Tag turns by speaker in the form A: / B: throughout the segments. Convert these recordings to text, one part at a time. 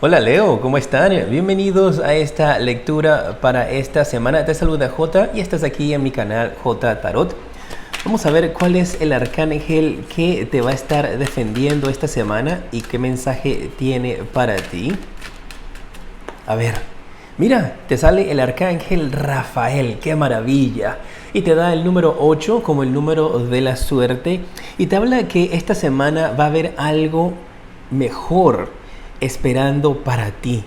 A: Hola Leo, ¿cómo están? Bienvenidos a esta lectura para esta semana. Te saluda J y estás aquí en mi canal J Tarot. Vamos a ver cuál es el arcángel que te va a estar defendiendo esta semana y qué mensaje tiene para ti. A ver, mira, te sale el arcángel Rafael, qué maravilla. Y te da el número 8 como el número de la suerte. Y te habla que esta semana va a haber algo mejor esperando para ti.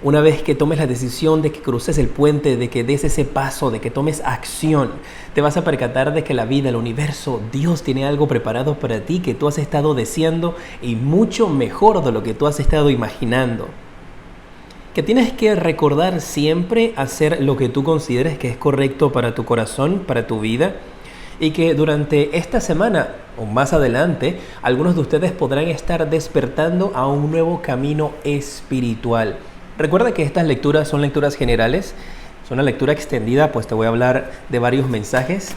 A: Una vez que tomes la decisión de que cruces el puente, de que des ese paso, de que tomes acción, te vas a percatar de que la vida, el universo, Dios tiene algo preparado para ti que tú has estado deseando y mucho mejor de lo que tú has estado imaginando. Que tienes que recordar siempre hacer lo que tú consideres que es correcto para tu corazón, para tu vida, y que durante esta semana o más adelante algunos de ustedes podrán estar despertando a un nuevo camino espiritual. Recuerda que estas lecturas son lecturas generales, son una lectura extendida, pues te voy a hablar de varios mensajes.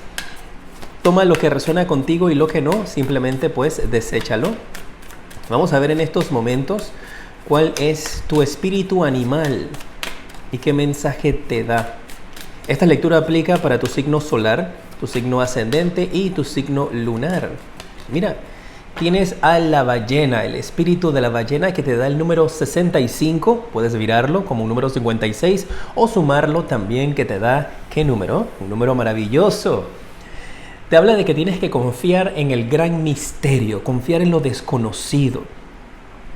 A: Toma lo que resuena contigo y lo que no, simplemente pues deséchalo. Vamos a ver en estos momentos cuál es tu espíritu animal y qué mensaje te da. Esta lectura aplica para tu signo solar, tu signo ascendente y tu signo lunar. Mira, tienes a la ballena, el espíritu de la ballena que te da el número 65. Puedes virarlo como un número 56 o sumarlo también que te da, ¿qué número? Un número maravilloso. Te habla de que tienes que confiar en el gran misterio, confiar en lo desconocido.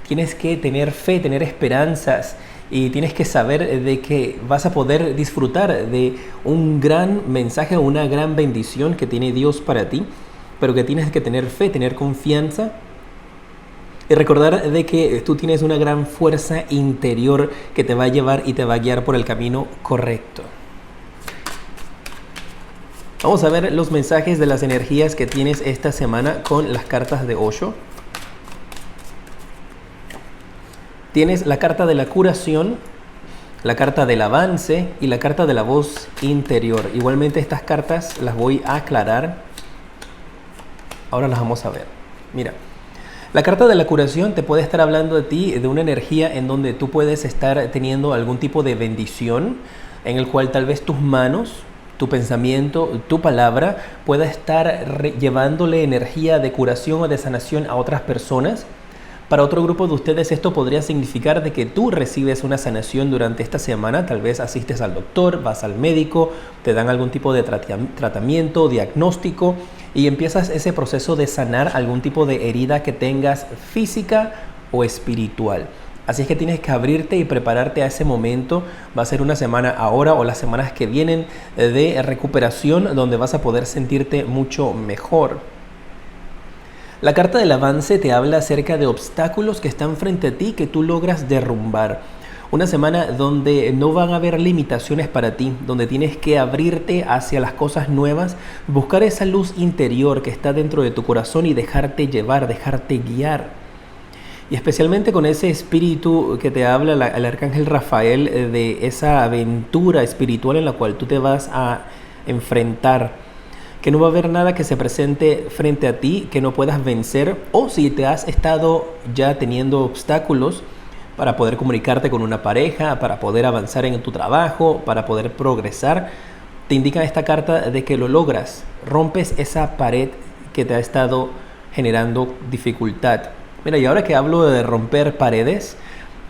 A: Tienes que tener fe, tener esperanzas. Y tienes que saber de que vas a poder disfrutar de un gran mensaje, una gran bendición que tiene Dios para ti, pero que tienes que tener fe, tener confianza y recordar de que tú tienes una gran fuerza interior que te va a llevar y te va a guiar por el camino correcto. Vamos a ver los mensajes de las energías que tienes esta semana con las cartas de Osho. Tienes la carta de la curación, la carta del avance y la carta de la voz interior. Igualmente estas cartas las voy a aclarar. Ahora las vamos a ver. Mira, la carta de la curación te puede estar hablando de ti, de una energía en donde tú puedes estar teniendo algún tipo de bendición, en el cual tal vez tus manos, tu pensamiento, tu palabra pueda estar llevándole energía de curación o de sanación a otras personas. Para otro grupo de ustedes esto podría significar de que tú recibes una sanación durante esta semana, tal vez asistes al doctor, vas al médico, te dan algún tipo de tratamiento, diagnóstico y empiezas ese proceso de sanar algún tipo de herida que tengas física o espiritual. Así es que tienes que abrirte y prepararte a ese momento. Va a ser una semana ahora o las semanas que vienen de recuperación donde vas a poder sentirte mucho mejor. La carta del avance te habla acerca de obstáculos que están frente a ti que tú logras derrumbar. Una semana donde no van a haber limitaciones para ti, donde tienes que abrirte hacia las cosas nuevas, buscar esa luz interior que está dentro de tu corazón y dejarte llevar, dejarte guiar. Y especialmente con ese espíritu que te habla el arcángel Rafael de esa aventura espiritual en la cual tú te vas a enfrentar. Que no va a haber nada que se presente frente a ti que no puedas vencer, o si te has estado ya teniendo obstáculos para poder comunicarte con una pareja, para poder avanzar en tu trabajo, para poder progresar, te indica esta carta de que lo logras, rompes esa pared que te ha estado generando dificultad. Mira, y ahora que hablo de romper paredes,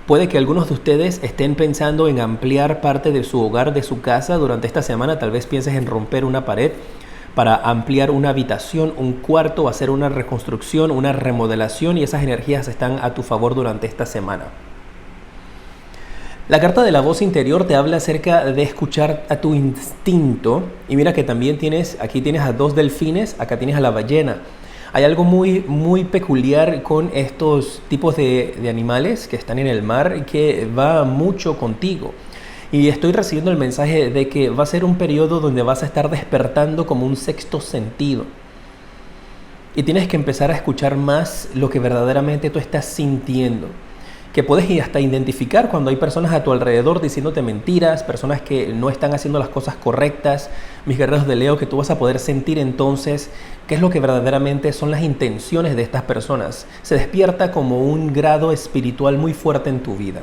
A: puede que algunos de ustedes estén pensando en ampliar parte de su hogar, de su casa durante esta semana. Tal vez pienses en romper una pared para ampliar una habitación, un cuarto, hacer una reconstrucción, una remodelación, y esas energías están a tu favor durante esta semana. La carta de la voz interior te habla acerca de escuchar a tu instinto, y mira que también aquí tienes a dos delfines, acá tienes a la ballena. Hay algo muy peculiar con estos tipos de animales que están en el mar que va mucho contigo. Y estoy recibiendo el mensaje de que va a ser un periodo donde vas a estar despertando como un sexto sentido. Y tienes que empezar a escuchar más lo que verdaderamente tú estás sintiendo. que puedes hasta identificar cuando hay personas a tu alrededor diciéndote mentiras, personas que no están haciendo las cosas correctas. Mis guerreros de Leo, que tú vas a poder sentir entonces qué es lo que verdaderamente son las intenciones de estas personas. Se despierta como un grado espiritual muy fuerte en tu vida.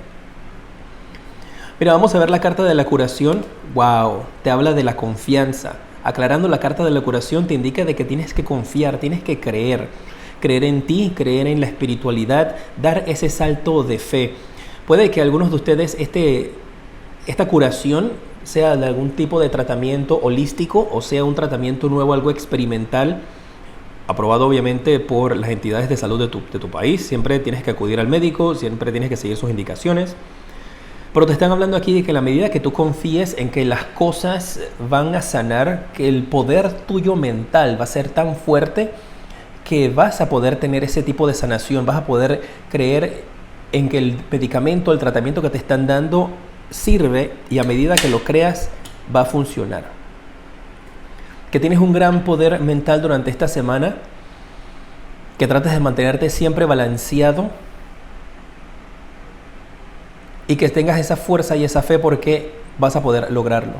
A: Mira, vamos a ver la carta de la curación. Wow, te habla de la confianza. Aclarando, la carta de la curación te indica de que tienes que confiar, tienes que creer en ti, creer en la espiritualidad, dar ese salto de fe. Puede que algunos de ustedes esta curación sea de algún tipo de tratamiento holístico o sea un tratamiento nuevo, algo experimental, aprobado obviamente por las entidades de salud de tu país. Siempre tienes que acudir al médico, siempre tienes que seguir sus indicaciones. Pero te están hablando aquí de que a la medida que tú confíes en que las cosas van a sanar, que el poder tuyo mental va a ser tan fuerte que vas a poder tener ese tipo de sanación, vas a poder creer en que el medicamento, el tratamiento que te están dando sirve y a medida que lo creas va a funcionar. Que tienes un gran poder mental durante esta semana, que trates de mantenerte siempre balanceado y que tengas esa fuerza y esa fe porque vas a poder lograrlo.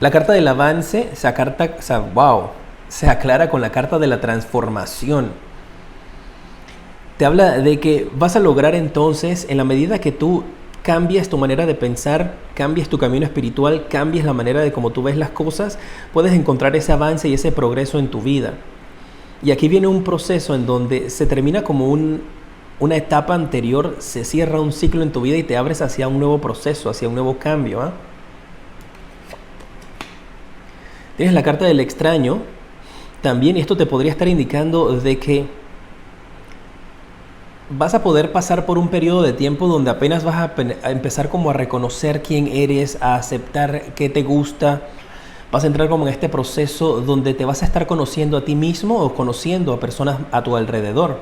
A: La carta del avance se aclara con la carta de la transformación. Te habla de que vas a lograr entonces, en la medida que tú cambies tu manera de pensar, cambies tu camino espiritual, cambies la manera de cómo tú ves las cosas, puedes encontrar ese avance y ese progreso en tu vida. Y aquí viene un proceso en donde se termina como una etapa anterior, se cierra un ciclo en tu vida y te abres hacia un nuevo proceso, hacia un nuevo cambio. Tienes la carta del extraño. También esto te podría estar indicando de que vas a poder pasar por un periodo de tiempo donde apenas vas a empezar como a reconocer quién eres, a aceptar qué te gusta. Vas a entrar como en este proceso donde te vas a estar conociendo a ti mismo o conociendo a personas a tu alrededor.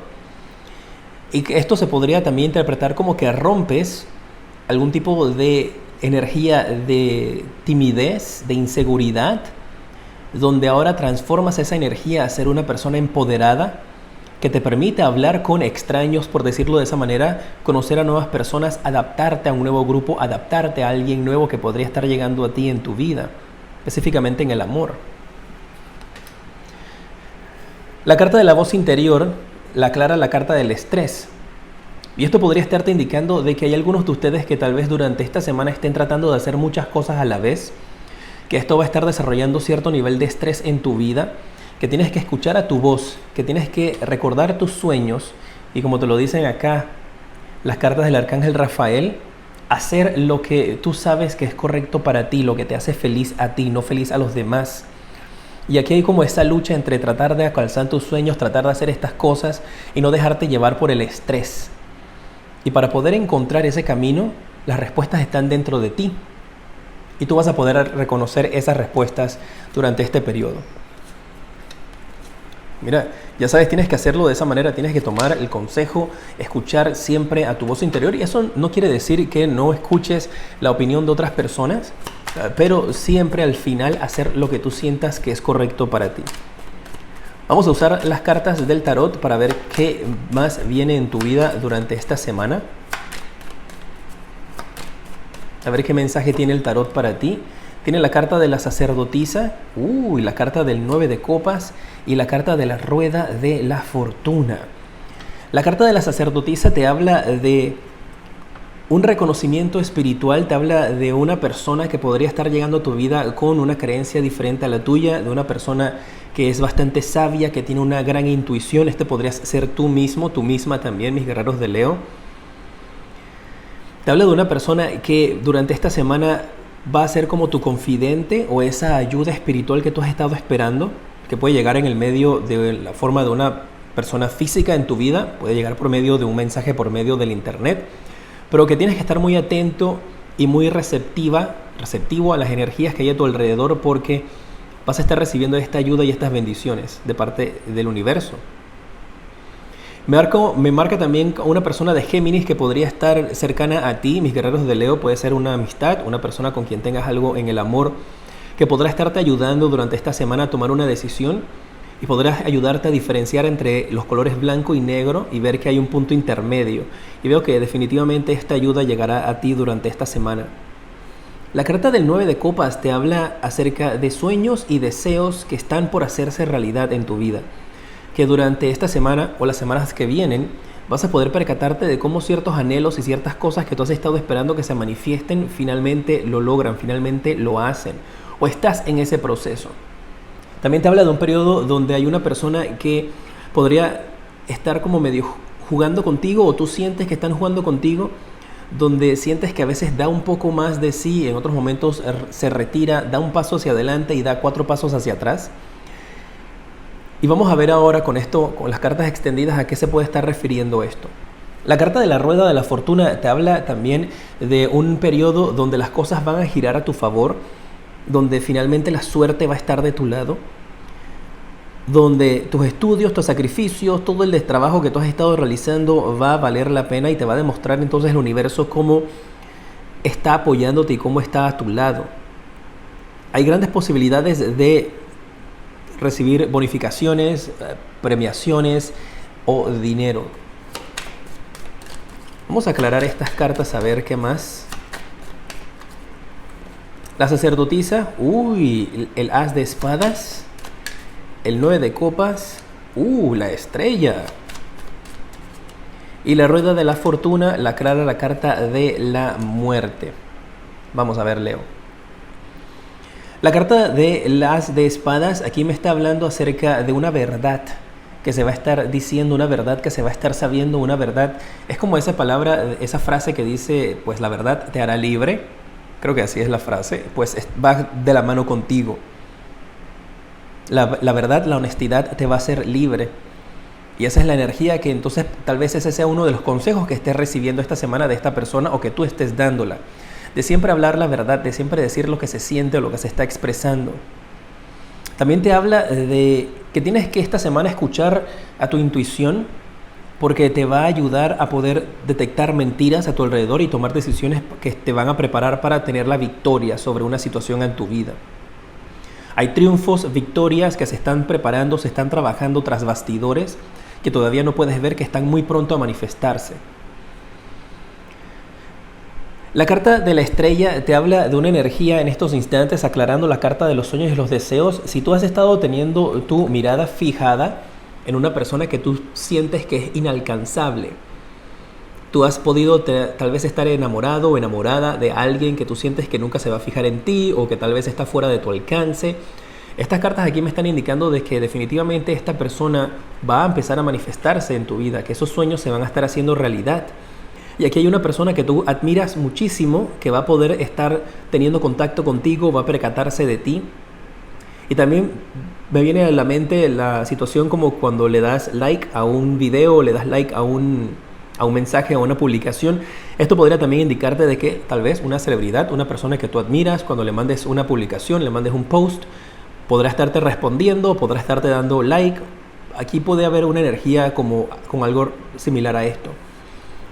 A: Y que esto se podría también interpretar como que rompes algún tipo de energía de timidez, de inseguridad, donde ahora transformas esa energía a ser una persona empoderada que te permite hablar con extraños, por decirlo de esa manera, conocer a nuevas personas, adaptarte a un nuevo grupo, adaptarte a alguien nuevo que podría estar llegando a ti en tu vida, específicamente en el amor. La carta de la voz interior la aclara la carta del estrés. Y esto podría estarte indicando de que hay algunos de ustedes que tal vez durante esta semana estén tratando de hacer muchas cosas a la vez, que esto va a estar desarrollando cierto nivel de estrés en tu vida, que tienes que escuchar a tu voz, que tienes que recordar tus sueños y, como te lo dicen acá las cartas del arcángel Rafael, hacer lo que tú sabes que es correcto para ti, lo que te hace feliz a ti, no feliz a los demás. Y aquí hay como esa lucha entre tratar de alcanzar tus sueños, tratar de hacer estas cosas y no dejarte llevar por el estrés. Y para poder encontrar ese camino, las respuestas están dentro de ti. Y tú vas a poder reconocer esas respuestas durante este periodo. Mira, ya sabes, tienes que hacerlo de esa manera, tienes que tomar el consejo, escuchar siempre a tu voz interior. Y eso no quiere decir que no escuches la opinión de otras personas, pero siempre al final hacer lo que tú sientas que es correcto para ti. Vamos a usar las cartas del tarot para ver qué más viene en tu vida durante esta semana. A ver qué mensaje tiene el tarot para ti. Tiene la carta de la sacerdotisa, la carta del 9 de copas y la carta de la rueda de la fortuna. La carta de la sacerdotisa te habla de un reconocimiento espiritual, te habla de una persona que podría estar llegando a tu vida con una creencia diferente a la tuya, de una persona que es bastante sabia, que tiene una gran intuición. Este podrías ser tú mismo, tú misma también, mis guerreros de Leo. Te habla de una persona que durante esta semana va a ser como tu confidente o esa ayuda espiritual que tú has estado esperando, que puede llegar en el medio de la forma de una persona física en tu vida, puede llegar por medio de un mensaje por medio del internet, pero que tienes que estar muy atento y muy receptivo a las energías que hay a tu alrededor, porque vas a estar recibiendo esta ayuda y estas bendiciones de parte del universo. Me marca también una persona de Géminis que podría estar cercana a ti, mis guerreros de Leo. Puede ser una amistad, una persona con quien tengas algo en el amor, que podrá estarte ayudando durante esta semana a tomar una decisión y podrás ayudarte a diferenciar entre los colores blanco y negro y ver que hay un punto intermedio. Y veo que definitivamente esta ayuda llegará a ti durante esta semana. La carta del 9 de copas te habla acerca de sueños y deseos que están por hacerse realidad en tu vida. Que durante esta semana o las semanas que vienen vas a poder percatarte de cómo ciertos anhelos y ciertas cosas que tú has estado esperando que se manifiesten finalmente lo logran, finalmente lo hacen, o estás en ese proceso. También te habla de un periodo donde hay una persona que podría estar como medio jugando contigo, o tú sientes que están jugando contigo, donde sientes que a veces da un poco más de sí, en otros momentos se retira, da un paso hacia adelante y da 4 pasos hacia atrás. Y vamos a ver ahora con esto, con las cartas extendidas, a qué se puede estar refiriendo esto. La carta de la rueda de la fortuna te habla también de un periodo donde las cosas van a girar a tu favor, donde finalmente la suerte va a estar de tu lado, donde tus estudios, tus sacrificios, todo el trabajo que tú has estado realizando va a valer la pena y te va a demostrar entonces el universo cómo está apoyándote y cómo está a tu lado. Hay grandes posibilidades de recibir bonificaciones, premiaciones o dinero. Vamos a aclarar estas cartas a ver qué más. La sacerdotisa, el as de espadas, el 9 de copas, la estrella. Y la rueda de la fortuna la aclara la carta de la muerte. Vamos a ver, Leo. La carta de las de espadas aquí me está hablando acerca de una verdad que se va a estar diciendo, una verdad que se va a estar sabiendo, una verdad. Es como esa palabra, esa frase que dice, pues la verdad te hará libre. Creo que así es la frase. Pues va de la mano contigo. La verdad, la honestidad te va a hacer libre. Y esa es la energía que entonces tal vez ese sea uno de los consejos que estés recibiendo esta semana de esta persona o que tú estés dándola. De siempre hablar la verdad, de siempre decir lo que se siente o lo que se está expresando. También te habla de que tienes que esta semana escuchar a tu intuición, porque te va a ayudar a poder detectar mentiras a tu alrededor y tomar decisiones que te van a preparar para tener la victoria sobre una situación en tu vida. Hay triunfos, victorias que se están preparando, se están trabajando tras bastidores que todavía no puedes ver, que están muy pronto a manifestarse. La carta de la estrella te habla de una energía en estos instantes, aclarando la carta de los sueños y los deseos. Si tú has estado teniendo tu mirada fijada en una persona que tú sientes que es inalcanzable, tú has podido tal vez estar enamorado o enamorada de alguien que tú sientes que nunca se va a fijar en ti o que tal vez está fuera de tu alcance. Estas cartas aquí me están indicando de que definitivamente esta persona va a empezar a manifestarse en tu vida, que esos sueños se van a estar haciendo realidad. Y aquí hay una persona que tú admiras muchísimo, que va a poder estar teniendo contacto contigo, va a percatarse de ti. Y también me viene a la mente la situación como cuando le das like a un video, le das like a un mensaje, a una publicación. Esto podría también indicarte de que tal vez una celebridad, una persona que tú admiras, cuando le mandes una publicación, le mandes un post, podrá estarte respondiendo, podrá estarte dando like. Aquí puede haber una energía como con algo similar a esto.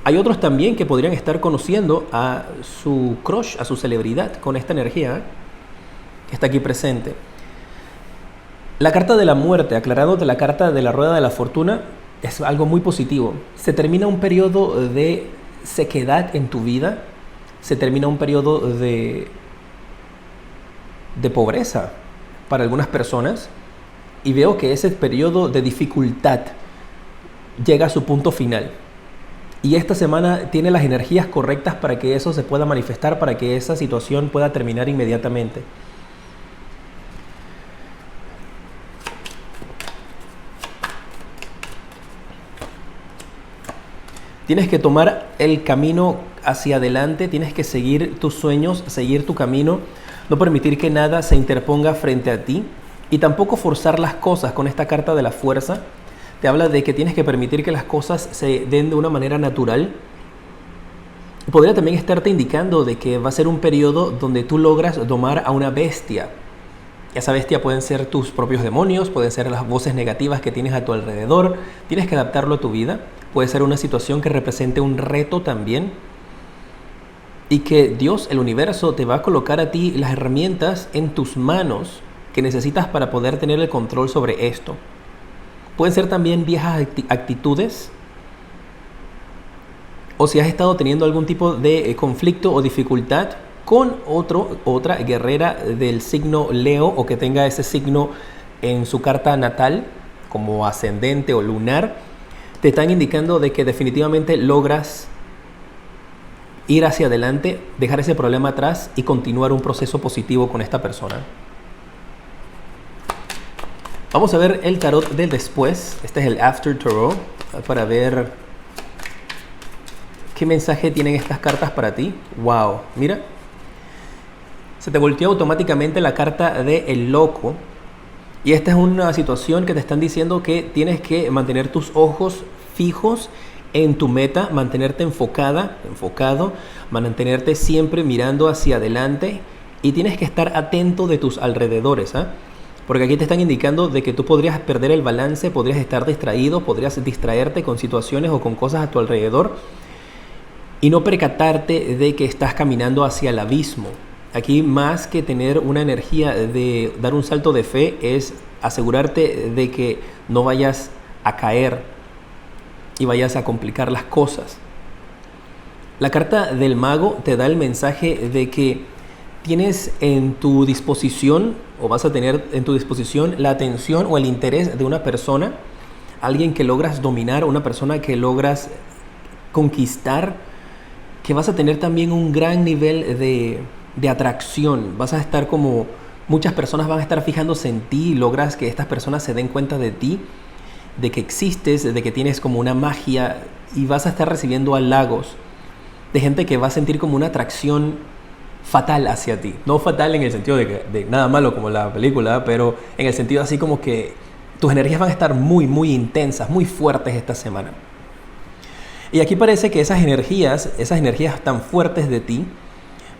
A: Hay otros también que podrían estar conociendo a su crush, a su celebridad, con esta energía que está aquí presente. La carta de la muerte, aclarándote la carta de la rueda de la fortuna, es algo muy positivo. Se termina un periodo de sequedad en tu vida, se termina un periodo de pobreza para algunas personas, y veo que ese periodo de dificultad llega a su punto final. Y esta semana tiene las energías correctas para que eso se pueda manifestar, para que esa situación pueda terminar inmediatamente. Tienes que tomar el camino hacia adelante, tienes que seguir tus sueños, seguir tu camino, no permitir que nada se interponga frente a ti y tampoco forzar las cosas. Con esta carta de la fuerza te habla de que tienes que permitir que las cosas se den de una manera natural. Podría también estarte indicando de que va a ser un periodo donde tú logras domar a una bestia. Esa bestia pueden ser tus propios demonios, pueden ser las voces negativas que tienes a tu alrededor. Tienes que adaptarlo a tu vida. Puede ser una situación que represente un reto también. Y que Dios, el universo, te va a colocar a ti las herramientas en tus manos que necesitas para poder tener el control sobre esto. Pueden ser también viejas actitudes, o si has estado teniendo algún tipo de conflicto o dificultad con otra guerrera del signo Leo, o que tenga ese signo en su carta natal como ascendente o lunar, te están indicando de que definitivamente logras ir hacia adelante, dejar ese problema atrás y continuar un proceso positivo con esta persona. Vamos a ver el tarot del después. Este es el After Tarot, para ver qué mensaje tienen estas cartas para ti. Wow, mira, se te volteó automáticamente la carta de el loco. Y esta es una situación que te están diciendo que tienes que mantener tus ojos fijos en tu meta, mantenerte enfocado, mantenerte siempre mirando hacia adelante, y tienes que estar atento de tus alrededores, ¿eh? Porque aquí te están indicando de que tú podrías perder el balance, podrías estar distraído, podrías distraerte con situaciones o con cosas a tu alrededor y no percatarte de que estás caminando hacia el abismo. Aquí, más que tener una energía de dar un salto de fe, es asegurarte de que no vayas a caer y vayas a complicar las cosas. La carta del mago te da el mensaje de que tienes en tu disposición, o vas a tener en tu disposición, la atención o el interés de una persona, alguien que logras dominar, una persona que logras conquistar, que vas a tener también un gran nivel de atracción. Vas a estar como, muchas personas van a estar fijándose en ti, y logras que estas personas se den cuenta de ti, de que existes, de que tienes como una magia, y vas a estar recibiendo halagos de gente que va a sentir como una atracción fatal hacia ti. No fatal en el sentido de nada malo como la película, pero en el sentido así como que tus energías van a estar muy, muy intensas, muy fuertes esta semana. Y aquí parece que esas energías tan fuertes de ti,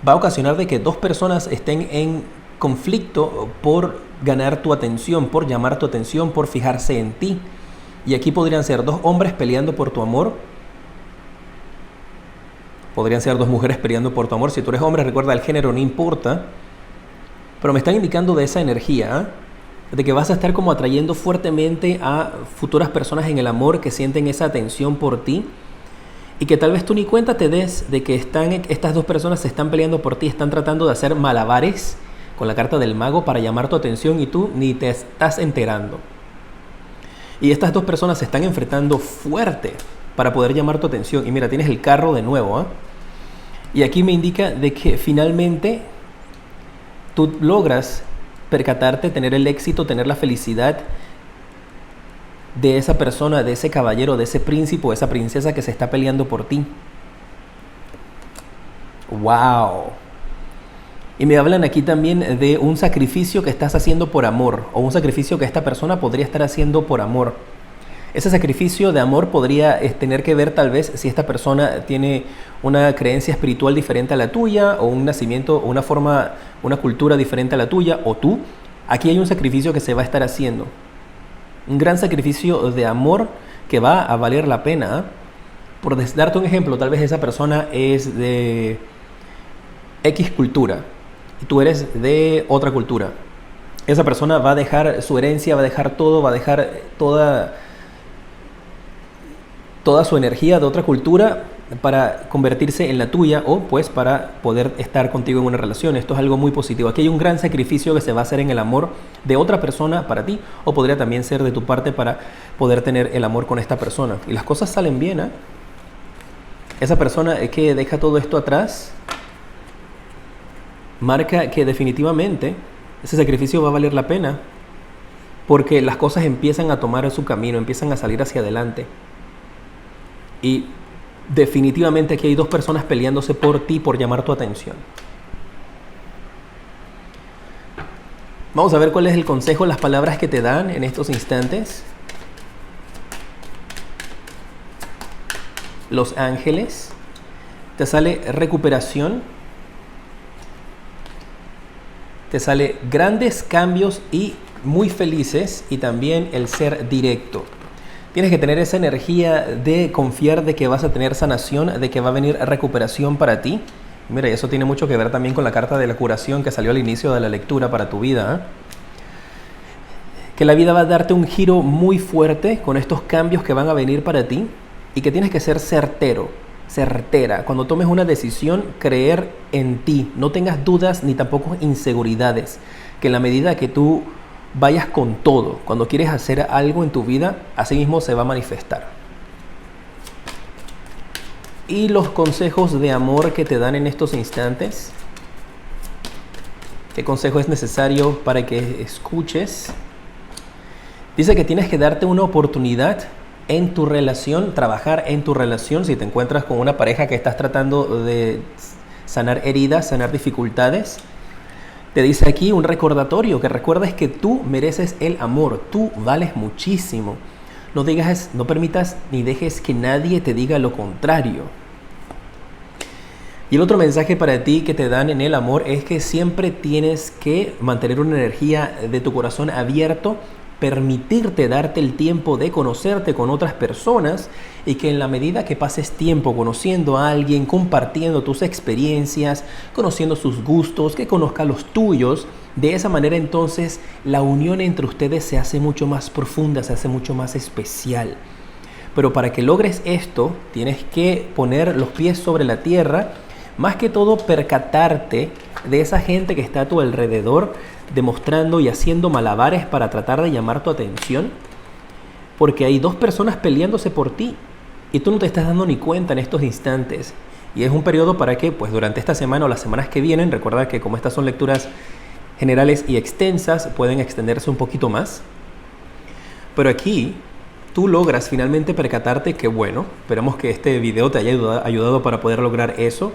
A: va a ocasionar de que dos personas estén en conflicto por ganar tu atención, por llamar tu atención, por fijarse en ti. Y aquí podrían ser dos hombres peleando por tu amor. Podrían ser dos mujeres peleando por tu amor. Si tú eres hombre, recuerda, el género no importa. Pero me están indicando de esa energía, de que vas a estar como atrayendo fuertemente a futuras personas en el amor que sienten esa atención por ti. Y que tal vez tú ni cuenta te des de que estas dos personas se están peleando por ti, están tratando de hacer malabares con la carta del mago para llamar tu atención, y tú ni te estás enterando. Y estas dos personas se están enfrentando fuerte para poder llamar tu atención. Y mira, tienes el carro de nuevo, ¿eh? Y aquí me indica de que finalmente tú logras percatarte, tener el éxito, tener la felicidad de esa persona, de ese caballero, de ese príncipe o esa princesa que se está peleando por ti. ¡Wow! Y me hablan aquí también de un sacrificio que estás haciendo por amor, o un sacrificio que esta persona podría estar haciendo por amor. Ese sacrificio de amor podría tener que ver tal vez si esta persona tiene una creencia espiritual diferente a la tuya, o un nacimiento, o una forma, una cultura diferente a la tuya, o tú. Aquí hay un sacrificio que se va a estar haciendo. Un gran sacrificio de amor que va a valer la pena. Por darte un ejemplo, tal vez esa persona es de X cultura y tú eres de otra cultura. Esa persona va a dejar su herencia, va a dejar todo, va a dejar toda su energía de otra cultura para convertirse en la tuya, o pues para poder estar contigo en una relación. Esto es algo muy positivo. Aquí hay un gran sacrificio que se va a hacer en el amor de otra persona para ti, o podría también ser de tu parte para poder tener el amor con esta persona. Y las cosas salen bien, ¿eh? Esa persona que deja todo esto atrás marca que definitivamente ese sacrificio va a valer la pena, porque las cosas empiezan a tomar su camino, empiezan a salir hacia adelante. Y definitivamente aquí hay dos personas peleándose por ti, por llamar tu atención. Vamos a ver cuál es el consejo, las palabras que te dan en estos instantes. Los ángeles. Te sale recuperación. Te sale grandes cambios y muy felices, y también el ser directo. Tienes que tener esa energía de confiar de que vas a tener sanación, de que va a venir recuperación para ti. Mira, eso tiene mucho que ver también con la carta de la curación que salió al inicio de la lectura para tu vida, ¿eh? que la vida va a darte un giro muy fuerte con estos cambios que van a venir para ti y que tienes que ser certero, certera. Cuando tomes una decisión, creer en ti, no tengas dudas ni tampoco inseguridades, que en la medida que tú vayas con todo, cuando quieres hacer algo en tu vida, así mismo se va a manifestar. Y los consejos de amor que te dan en estos instantes, ¿qué consejo es necesario para que escuches? Dice que tienes que darte una oportunidad en tu relación, trabajar en tu relación. Si te encuentras con una pareja que estás tratando de sanar heridas, sanar dificultades, te dice aquí un recordatorio, que recuerdes que tú mereces el amor, tú vales muchísimo. No permitas ni dejes que nadie te diga lo contrario. Y el otro mensaje para ti que te dan en el amor es que siempre tienes que mantener una energía de tu corazón abierto, permitirte darte el tiempo de conocerte con otras personas y que en la medida que pases tiempo conociendo a alguien, compartiendo tus experiencias, conociendo sus gustos, que conozca los tuyos, de esa manera entonces la unión entre ustedes se hace mucho más profunda, se hace mucho más especial. Pero para que logres esto, tienes que poner los pies sobre la tierra, más que todo percatarte de esa gente que está a tu alrededor, demostrando y haciendo malabares para tratar de llamar tu atención, porque hay dos personas peleándose por ti y tú no te estás dando ni cuenta en estos instantes. Y es un periodo para que, pues durante esta semana o las semanas que vienen, recuerda que como estas son lecturas generales y extensas, pueden extenderse un poquito más. Pero aquí tú logras finalmente percatarte que, bueno, esperamos que este video te haya ayudado para poder lograr eso.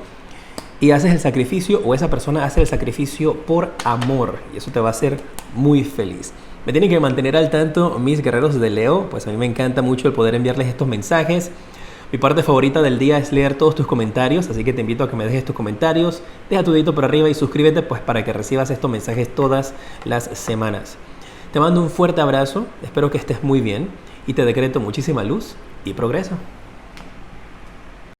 A: Y haces el sacrificio, o esa persona hace el sacrificio por amor, y eso te va a hacer muy feliz. Me tienen que mantener al tanto mis guerreros de Leo, pues a mí me encanta mucho el poder enviarles estos mensajes. Mi parte favorita del día es leer todos tus comentarios, así que te invito a que me dejes tus comentarios, deja tu dedito por arriba y suscríbete pues para que recibas estos mensajes todas las semanas. Te mando un fuerte abrazo, espero que estés muy bien y te decreto muchísima luz y progreso.